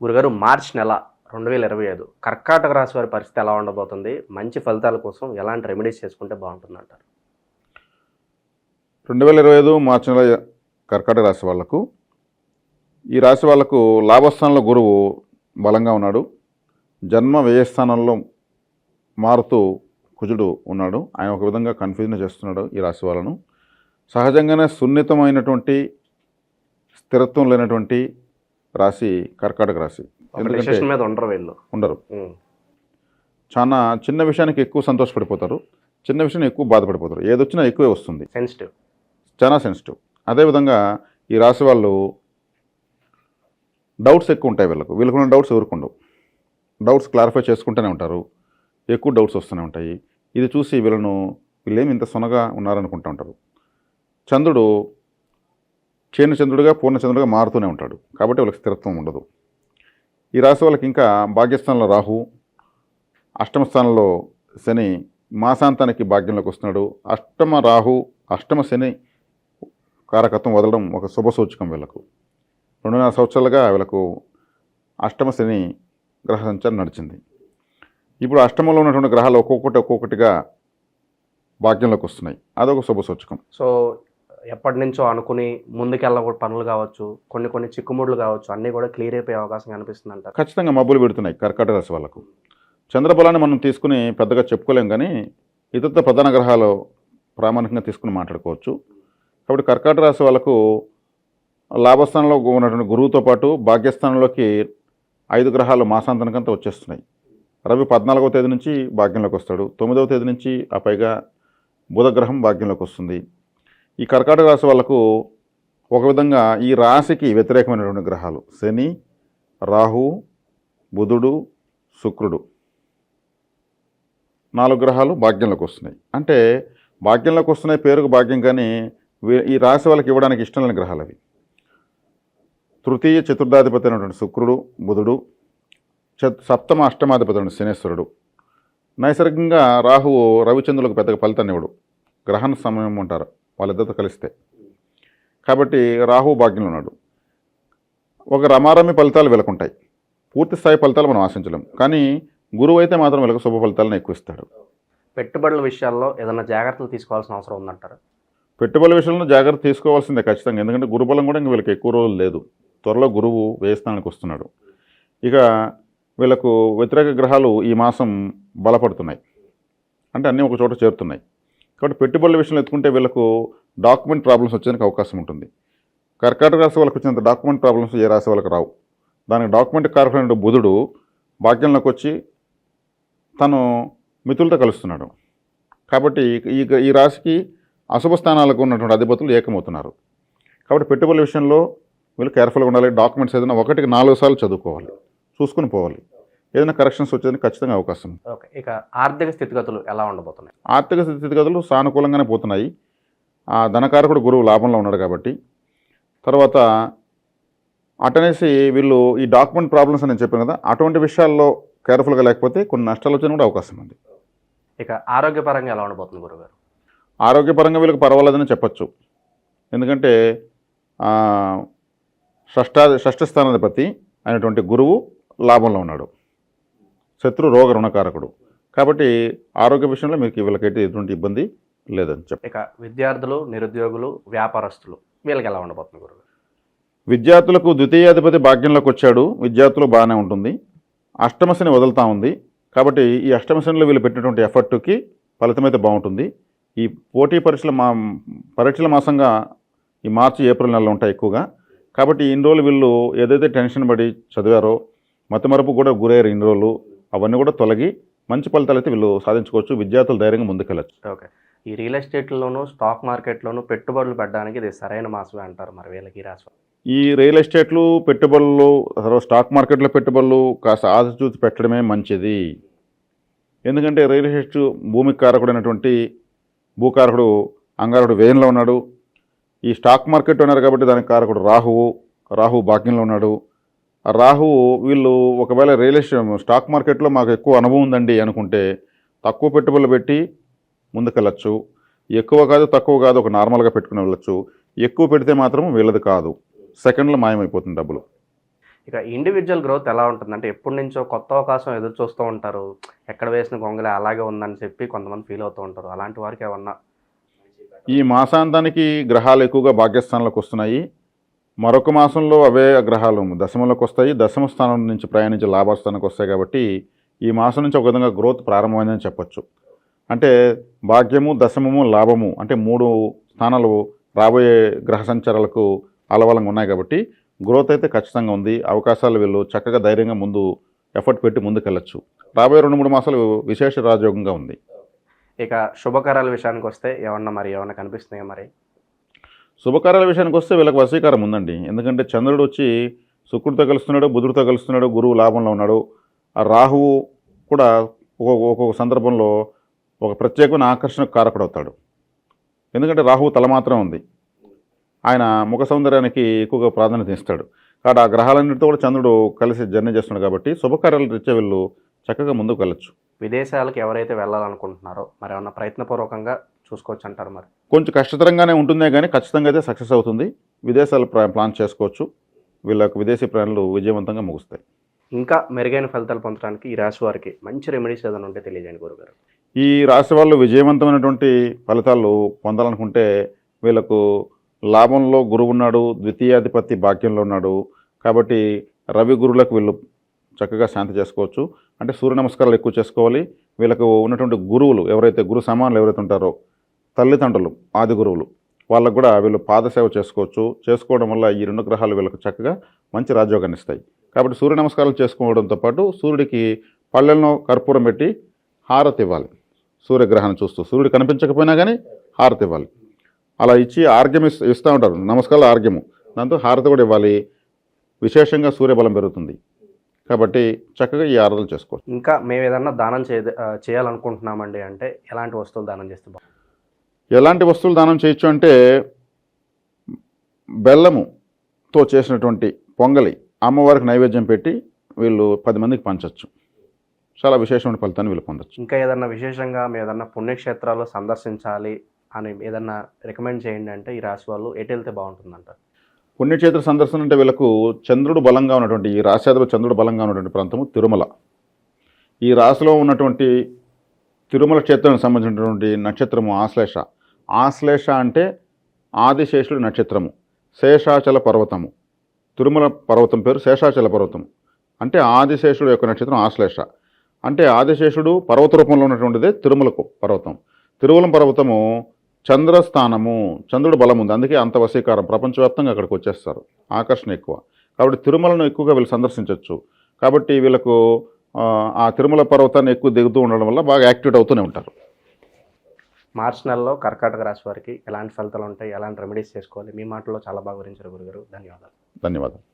గురుగారు మార్చ్ నెల 2025 కర్కాటక రాశి వారి పరిస్థితి ఎలా ఉండబోతుంది? మంచి ఫలితాల కోసం ఎలాంటి రెమెడీస్ చేసుకుంటే బాగుంటుందంటారు? 2025 మార్చి నెల కర్కాటక రాశి వాళ్లకు, ఈ రాశి వాళ్లకు లాభస్థానంలో గురువు బలంగా ఉన్నాడు. జన్మ వ్యయస్థానంలో మారుతూ కుజుడు ఉన్నాడు. ఆయన ఒక విధంగా కన్ఫ్యూజన్ చేస్తున్నాడు ఈ రాశి వాళ్ళను. సహజంగానే సున్నితమైనటువంటి స్థిరత్వం లేనటువంటి రాశి కర్కాటక రాశి. మీద ఉండరు. చాలా చిన్న విషయానికి ఎక్కువ సంతోషపడిపోతారు, చిన్న విషయం ఎక్కువ బాధపడిపోతారు. ఏదొచ్చినా ఎక్కువే వస్తుంది, సెన్సిటివ్, చాలా సెన్సిటివ్. అదేవిధంగా ఈ రాశి వాళ్ళు డౌట్స్ ఎక్కువ ఉంటాయి. వీళ్ళకున్న డౌట్స్ ఎవరికి ఉండవు. డౌట్స్ క్లారిఫై చేసుకుంటూనే ఉంటారు, ఎక్కువ డౌట్స్ వస్తూనే ఉంటాయి. ఇది చూసి వీళ్ళేమి ఇంత సొనగా ఉన్నారనుకుంటూ ఉంటారు. చంద్రుడు క్షీణచంద్రుడిగా పూర్ణచంద్రుడిగా మారుతూనే ఉంటాడు, కాబట్టి వాళ్ళకి స్థిరత్వం ఉండదు. ఈ రాశి వాళ్ళకి ఇంకా భాగ్యస్థానంలో రాహు, అష్టమ స్థానంలో శని మాసాంతానికి భాగ్యంలోకి వస్తున్నాడు. అష్టమ రాహు అష్టమ శని కారకత్వం వదలడం ఒక శుభ సూచకం. వీళ్ళకు 2.5 సంవత్సరాలుగా వీళ్ళకు అష్టమ శని గ్రహ సంచారం నడిచింది. ఇప్పుడు అష్టమంలో ఉన్నటువంటి గ్రహాలు ఒక్కొక్కటిగా భాగ్యంలోకి వస్తున్నాయి. అదొక శుభ సూచకం. సో ఎప్పటి నుంచో అనుకుని ముందుకెళ్ళ పనులు కావచ్చు, కొన్ని చిక్కుముడులు కావచ్చు, అన్నీ కూడా క్లియర్ అయిపోయే అవకాశం కనిపిస్తుంది అంటారు. ఖచ్చితంగా మబ్బులు పెడుతున్నాయి కర్కాటక రాశి వాళ్ళకు. చంద్రబలాన్ని మనం తీసుకుని పెద్దగా చెప్పుకోలేం, కానీ ఇతర ప్రధాన గ్రహాలు ప్రామాణికంగా తీసుకుని మాట్లాడుకోవచ్చు. కాబట్టి కర్కాటక రాశి వాళ్ళకు లాభస్థానంలో ఉన్నటువంటి గురువుతో పాటు భాగ్యస్థానంలోకి 5 గ్రహాలు మాసాంతనికంతా వచ్చేస్తున్నాయి. రవి 14వ తేదీ నుంచి భాగ్యంలోకి వస్తాడు. 9వ తేదీ నుంచి ఆ పైగా బుధగ్రహం భాగ్యంలోకి వస్తుంది. ఈ కర్కాటక రాశి వాళ్ళకు ఒక విధంగా ఈ రాశికి వ్యతిరేకమైనటువంటి గ్రహాలు శని, రాహు, బుధుడు, శుక్రుడు 4 గ్రహాలు భాగ్యంలోకి వస్తున్నాయి. అంటే భాగ్యంలోకి వస్తున్నాయి, పేరుకు భాగ్యం, కానీ ఈ రాశి వాళ్ళకి ఇవ్వడానికి ఇష్టం లేని గ్రహాలు అవి. తృతీయ చతుర్థాధిపతి అయినటువంటి శుక్రుడు, బుధుడు, సప్తమ అష్టమాధిపతి అయిన శనేశ్వరుడు. నైసర్గికంగా రాహువు రవిచంద్రులకు పెద్దగా ఫలితాన్ని ఇవ్వడు, గ్రహణ సమయం ఉంటారు వాళ్ళిద్దరితో కలిస్తే. కాబట్టి రాహు భాగ్యంలో ఉన్నాడు. ఒక రమారమి ఫలితాలు వెలుకుంటాయి, పూర్తి స్థాయి ఫలితాలు మనం ఆశించలేం. కానీ గురువు అయితే మాత్రం వీళ్ళకి శుభ ఫలితాలను ఎక్కువ ఇస్తాడు. పెట్టుబడుల విషయాల్లో ఏదైనా జాగ్రత్తలు తీసుకోవాల్సిన అవసరం ఉందంటారు? పెట్టుబడుల విషయంలో జాగ్రత్త తీసుకోవాల్సిందే ఖచ్చితంగా. ఎందుకంటే గురుబలం కూడా ఇంక వీళ్ళకి ఎక్కువ రోజులు లేదు. త్వరలో గురువు వ్యయస్థానానికి వస్తున్నాడు. ఇక వీళ్ళకు వ్యతిరేక గ్రహాలు ఈ మాసం బలపడుతున్నాయి, అంటే అన్నీ ఒక చోట చేరుతున్నాయి. కాబట్టి పెట్టుబడుల విషయంలో ఎత్తుకుంటే వీళ్ళకు డాక్యుమెంట్ ప్రాబ్లమ్స్ వచ్చేందుకు అవకాశం ఉంటుంది. కర్కాటక రాశి వాళ్ళకి వచ్చినంత డాక్యుమెంట్ ప్రాబ్లమ్స్ ఏ రాశి వాళ్ళకి రావు. దానికి డాక్యుమెంట్ కారకుడైన బుధుడు భాగ్యంలోకి వచ్చి తను మిత్రులతో కలుస్తున్నాడు. కాబట్టి ఈ రాశికి అశుభ స్థానాలకు ఉన్నటువంటి అధిపతులు ఏకమవుతున్నారు. కాబట్టి పెట్టుబడుల విషయంలో వీళ్ళు కేర్ఫుల్గా ఉండాలి. డాక్యుమెంట్స్ ఏదైనా 1కి 4 సార్లు చదువుకోవాలి, చూసుకుని పోవాలి. ఏదైనా కరెక్షన్స్ వచ్చేందుకు ఖచ్చితంగా అవకాశం. ఓకే, ఇక ఆర్థిక స్థితిగతులు ఎలా ఉండబోతున్నాయి? ఆర్థిక స్థితిగతులు సానుకూలంగానే పోతున్నాయి. ఆ ధనకారకుడు గురువు లాభంలో ఉన్నాడు కాబట్టి. తర్వాత అటనేసి వీళ్ళు ఈ డాక్యుమెంట్ ప్రాబ్లమ్స్ అని నేను చెప్పాను కదా, అటువంటి విషయాల్లో కేర్ఫుల్గా లేకపోతే కొన్ని నష్టాలు వచ్చేందుకు కూడా అవకాశం ఉంది. ఇక ఆరోగ్యపరంగా ఎలా ఉండబోతుంది గురుగారు? ఆరోగ్యపరంగా వీళ్ళకి పర్వాలేదని చెప్పచ్చు. ఎందుకంటే షష్ఠ స్థానాధిపతి అయినటువంటి గురువు లాభంలో ఉన్నాడు, శత్రు రోగ రుణకారకుడు. కాబట్టి ఆరోగ్య విషయంలో మీకు వీళ్ళకైతే ఎటువంటి ఇబ్బంది లేదని చెప్పి. ఇక విద్యార్థులు, నిరుద్యోగులు, వ్యాపారస్తులు వీళ్ళకి ఎలా ఉండబోతుంది గురుగారు? విద్యార్థులకు ద్వితీయాధిపతి భాగ్యంలోకి వచ్చాడు, విద్యార్థులు బాగానే ఉంటుంది. అష్టమశని వదులుతూ ఉంది, కాబట్టి ఈ అష్టమశనిలో వీళ్ళు పెట్టినటువంటి ఎఫర్ట్కి ఫలితం అయితే బాగుంటుంది. ఈ పోటీ పరీక్షల మాసంగా ఈ మార్చి ఏప్రిల్ నెలలో ఉంటాయి ఎక్కువగా. కాబట్టి ఇన్ని రోజులు వీళ్ళు ఏదైతే టెన్షన్ పడి చదివారో, మతమరుపు కూడా గురయ్యారు ఇన్ని రోజులు, అవన్నీ కూడా తొలగి మంచి ఫలితాలు అయితే వీళ్ళు సాధించుకోవచ్చు. విద్యార్థులు ధైర్యంగా ముందుకెళ్ళచ్చు. ఓకే, ఈ రియల్ ఎస్టేట్లోనూ స్టాక్ మార్కెట్లోనూ పెట్టుబడులు పెట్టడానికి ఇది సరైన మాసమే అంటారు మరి వీళ్ళకి రాశి? ఈ రియల్ ఎస్టేట్లు పెట్టుబడులు, అసలు స్టాక్ మార్కెట్లో పెట్టుబడులు కాస్త ఆశ చూసి పెట్టడమే మంచిది. ఎందుకంటే రియల్ ఎస్టేట్ భూమికి కారకుడైనటువంటి భూకారకుడు అంగారకుడు వ్యయంలో ఉన్నాడు. ఈ స్టాక్ మార్కెట్ ఉన్నారు కాబట్టి దానికి కారకుడు రాహువు భాగ్యంలో ఉన్నాడు. రాహువు వీళ్ళు ఒకవేళ రియల్ ఎస్టేట్ స్టాక్ మార్కెట్లో మాకు ఎక్కువ అనుభవం ఉందండి అనుకుంటే తక్కువ పెట్టుబడులు పెట్టి ముందుకెళ్ళచ్చు. ఎక్కువ కాదు తక్కువ కాదు, ఒక నార్మల్గా పెట్టుకుని వెళ్ళచ్చు. ఎక్కువ పెడితే మాత్రం వీళ్ళది కాదు, సెకండ్లో మాయమైపోతుంది డబ్బులు. ఇక ఇండివిజువల్ గ్రోత్ ఎలా ఉంటుంది అంటే ఎప్పటి నుంచో కొత్త అవకాశం ఎదురు చూస్తూ ఉంటారు, ఎక్కడ వేసిన గొంగలే అలాగే ఉందని చెప్పి కొంతమంది ఫీల్ అవుతూ ఉంటారు. అలాంటి వారికి ఏమన్నా ఈ మాసాంతానికి గ్రహాలు ఎక్కువగా భాగ్యస్థానంలోకి వస్తున్నాయి. మరొక మాసంలో అవే గ్రహాలు దశమంలోకి వస్తాయి. దశమ స్థానం నుంచి ప్రయాణించి లాభస్థానానికి వస్తాయి. కాబట్టి ఈ మాసం నుంచి ఒక విధంగా గ్రోత్ ప్రారంభమైందని చెప్పొచ్చు. అంటే భాగ్యము, దశమము, లాభము అంటే 3 స్థానాలు రాబోయే గ్రహ సంచారాలకు అలవలంగా ఉన్నాయి. కాబట్టి గ్రోత్ అయితే ఖచ్చితంగా ఉంది. అవకాశాలు వీళ్ళు చక్కగా ధైర్యంగా ముందు ఎఫర్ట్ పెట్టి ముందుకెళ్ళచ్చు. రాబోయే 2-3 మాసాలు విశేష రాజయోగంగా ఉంది. ఇక శుభకార్యాల విషయానికి వస్తే ఏమన్నా కనిపిస్తున్నాయా మరి? శుభకార్యాల విషయానికి వస్తే వీళ్ళకి వశీకారం ఉందండి. ఎందుకంటే చంద్రుడు వచ్చి శుక్రుడితో కలుస్తున్నాడు, బుధుడితో కలుస్తున్నాడు, గురువు లాభంలో ఉన్నాడు. ఆ రాహువు కూడా ఒక్కొక్క సందర్భంలో ఒక ప్రత్యేకమైన ఆకర్షణకు కారకుడవుతాడు. ఎందుకంటే రాహువు తల మాత్రం ఉంది, ఆయన ముఖ సౌందర్యానికి ఎక్కువగా ప్రాధాన్యత ఇస్తాడు. కాబట్టి ఆ గ్రహాలన్నిటితో కూడా చంద్రుడు కలిసి జర్నీ చేస్తున్నాడు. కాబట్టి శుభకార్యాల రీత్యా వీళ్ళు చక్కగా ముందుకు వెళ్ళచ్చు. విదేశాలకు ఎవరైతే వెళ్ళాలనుకుంటున్నారో మరి ఏమన్నా ప్రయత్నపూర్వకంగా చూసుకోవచ్చు అంటారు మరి? కొంచెం కష్టతరంగానే ఉంటుందే కానీ ఖచ్చితంగా అయితే సక్సెస్ అవుతుంది. విదేశాలు ప్లాన్ చేసుకోవచ్చు. వీళ్ళకు విదేశీ ప్రయాణాలు విజయవంతంగా ముగుస్తాయి. ఇంకా మెరుగైన ఫలితాలు పొందడానికి ఈ రాశి వారికి మంచి రెమెడీస్ ఏదైనా ఉంటే తెలియజేయండి గురుగారు. ఈ రాశి వాళ్ళు విజయవంతమైనటువంటి ఫలితాలు పొందాలనుకుంటే వీళ్ళకు లాభంలో గురువు ఉన్నాడు, ద్వితీయాధిపతి భాగ్యంలో ఉన్నాడు. కాబట్టి రవి గురువులకు వీళ్ళు చక్కగా శాంతి చేసుకోవచ్చు. అంటే సూర్య నమస్కారాలు ఎక్కువ చేసుకోవాలి. వీళ్ళకు ఉన్నటువంటి గురువులు ఎవరైతే గురు సమానులు ఎవరైతే ఉంటారో తల్లిదండ్రులు, ఆది గురువులు, వాళ్ళకు కూడా వీళ్ళు పాదసేవ చేసుకోవచ్చు. చేసుకోవడం వల్ల ఈ 2 గ్రహాలు వీళ్ళకు చక్కగా మంచి రాజయోగాన్ని ఇస్తాయి. కాబట్టి సూర్య నమస్కారాలు చేసుకోవడంతో పాటు సూర్యుడికి పళ్ళెల్లో కర్పూరం పెట్టి హారతి ఇవ్వాలి. సూర్యగ్రహాన్ని చూస్తూ సూర్యుడు కనిపించకపోయినా కానీ హారతి ఇవ్వాలి. అలా ఇచ్చి ఆర్గ్యం ఇస్తూ ఉంటారు, నమస్కారాలు ఆర్గ్యము, దాంతో హారతి కూడా ఇవ్వాలి. విశేషంగా సూర్యబలం పెరుగుతుంది. కాబట్టి చక్కగా ఈ ఆరాధనలు చేసుకోవచ్చు. ఇంకా మేము ఏదన్నా దానం చేయాలనుకుంటున్నామండి అంటే ఎలాంటి వస్తువులు దానం చేస్తే బాగుంటుంది? ఎలాంటి వస్తువులు దానం చేయొచ్చు అంటే బెల్లముతో చేసినటువంటి పొంగలి అమ్మవారికి నైవేద్యం పెట్టి వీళ్ళు 10 మందికి పంచవచ్చు. చాలా విశేషమైన ఫలితాన్ని వీళ్ళు పొందొచ్చు. ఇంకా ఏదన్నా విశేషంగా మేము ఏదన్నా పుణ్యక్షేత్రాలు సందర్శించాలి అని ఏదన్నా రికమెండ్ చేయండి అంటే ఈ రాశి వాళ్ళు ఎటు వెళ్తే బాగుంటుందంట? పుణ్యక్షేత్ర సందర్శన అంటే వీళ్ళకు చంద్రుడు బలంగా ఉన్నటువంటి, ఈ రాశ్యాధిపతి చంద్రుడు బలంగా ఉన్నటువంటి ప్రాంతము తిరుమల. ఈ రాశిలో ఉన్నటువంటి తిరుమల క్షేత్రానికి సంబంధించినటువంటి నక్షత్రము ఆశ్లేష. ఆశ్లేష అంటే ఆదిశేషుడి నక్షత్రము. శేషాచల పర్వతము, తిరుమల పర్వతం పేరు శేషాచల పర్వతం. అంటే ఆదిశేషుడు యొక్క నక్షత్రం ఆశ్లేష. అంటే ఆదిశేషుడు పర్వత రూపంలో ఉన్నటువంటిదే తిరుమలకు పర్వతం. తిరుమల పర్వతము చంద్రస్థానము, చంద్రుడు బలం ఉంది, అందుకే అంత వశీకారం. ప్రపంచవ్యాప్తంగా అక్కడికి వచ్చేస్తారు, ఆకర్షణ ఎక్కువ. కాబట్టి తిరుమలను ఎక్కువగా వీళ్ళు సందర్శించవచ్చు. కాబట్టి వీళ్ళకు ఆ తిరుమల పర్వతాన్ని ఎక్కువ దిగుతూ ఉండడం వల్ల బాగా యాక్టివేట్ అవుతూనే ఉంటారు. మార్చి నెలలో కర్కాటక రాశి వారికి ఎలాంటి ఫలితాలు ఉంటాయి, ఎలాంటి రెమెడీస్ చేసుకోవాలి, మీ మాటల్లో చాలా బాగా వివరించారు గురుగారు. ధన్యవాదాలు. ధన్యవాదాలు.